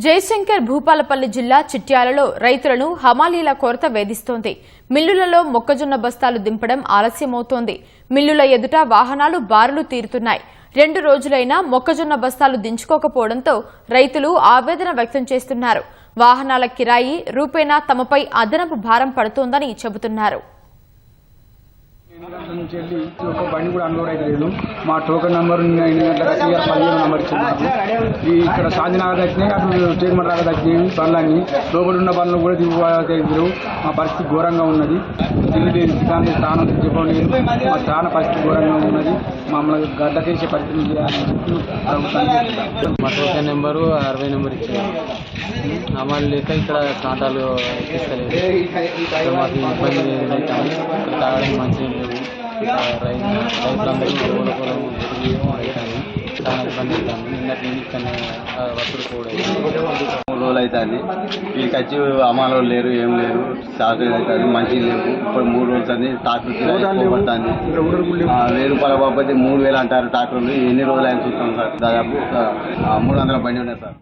జయశంకర్ భూపాలపల్లి జిల్లా చిట్యాలలో రైతులను హమాలీల కొరత వేధిస్తోంది. మిల్లులలో మొక్కజొన్న బస్తాలు దింపడం ఆలస్యమవుతోంది. మిల్లుల ఎదుట వాహనాలు బారులు తీరుతున్నాయి. 2 రోజులైనా మొక్కజొన్న బస్తాలు దించుకోకపోవడంతో రైతులు ఆవేదన వ్యక్తం చేస్తున్నారు. వాహనాల కిరాయి రూపేణా తమపై అదనపు భారం పడుతోందని చెబుతున్నారు. నుంచి వెళ్ళి ఒక బండి కూడా అన్లోడ్ అయితే మా టోకెన్ నెంబర్ 8 గంటలకు 15 నెంబర్ ఇచ్చింది. ఇక్కడ శాంతినగర్ దక్కినాయి, అటు చైర్మన్ రాగా దక్కినాయి బండ్లన్నీ. లోపల ఉన్న బండ్లు కూడా దిగువ. మా పరిస్థితి ఘోరంగా ఉన్నది. తిండి లేదు, దాన్ని స్థానం చెప్పలేదు. మా స్థాన పరిస్థితి ఘోరంగా ఉన్నది. మమ్మల్ని గడ్డకేసే పరిస్థితి మా టోకెన్ నెంబరు 60 నెంబర్ ఇచ్చారు. అమలు లేక ఇక్కడ కాంటాలు ఎక్కిస్తలేదు. మాకు ఇబ్బంది అవుతాయి. ఇక్కడ తాగడానికి మంచిగా లేవు. రైతులందరూ పొలం అవుతాయి. చాలా ఇబ్బంది అవుతాను. నిన్నటి ఇక్కడ వస్తువులు కూడా 3 రోజులు అవుతుంది. వీళ్ళకి వచ్చి అమ్మాలో లేరు, ఏం లేరు. సాగు అవుతుంది, మంచిగా లేవు. ఇప్పుడు 3 రోజులు అవుతుంది. ట్రాక్టర్ పడుతుంది. 1000 రూపాయల బాబు 3000 అంటారు ట్రాక్టర్లు. ఎన్ని రోజులు అయినా చూస్తాం సార్. దాదాపు 300 బండి ఉన్నాయి సార్.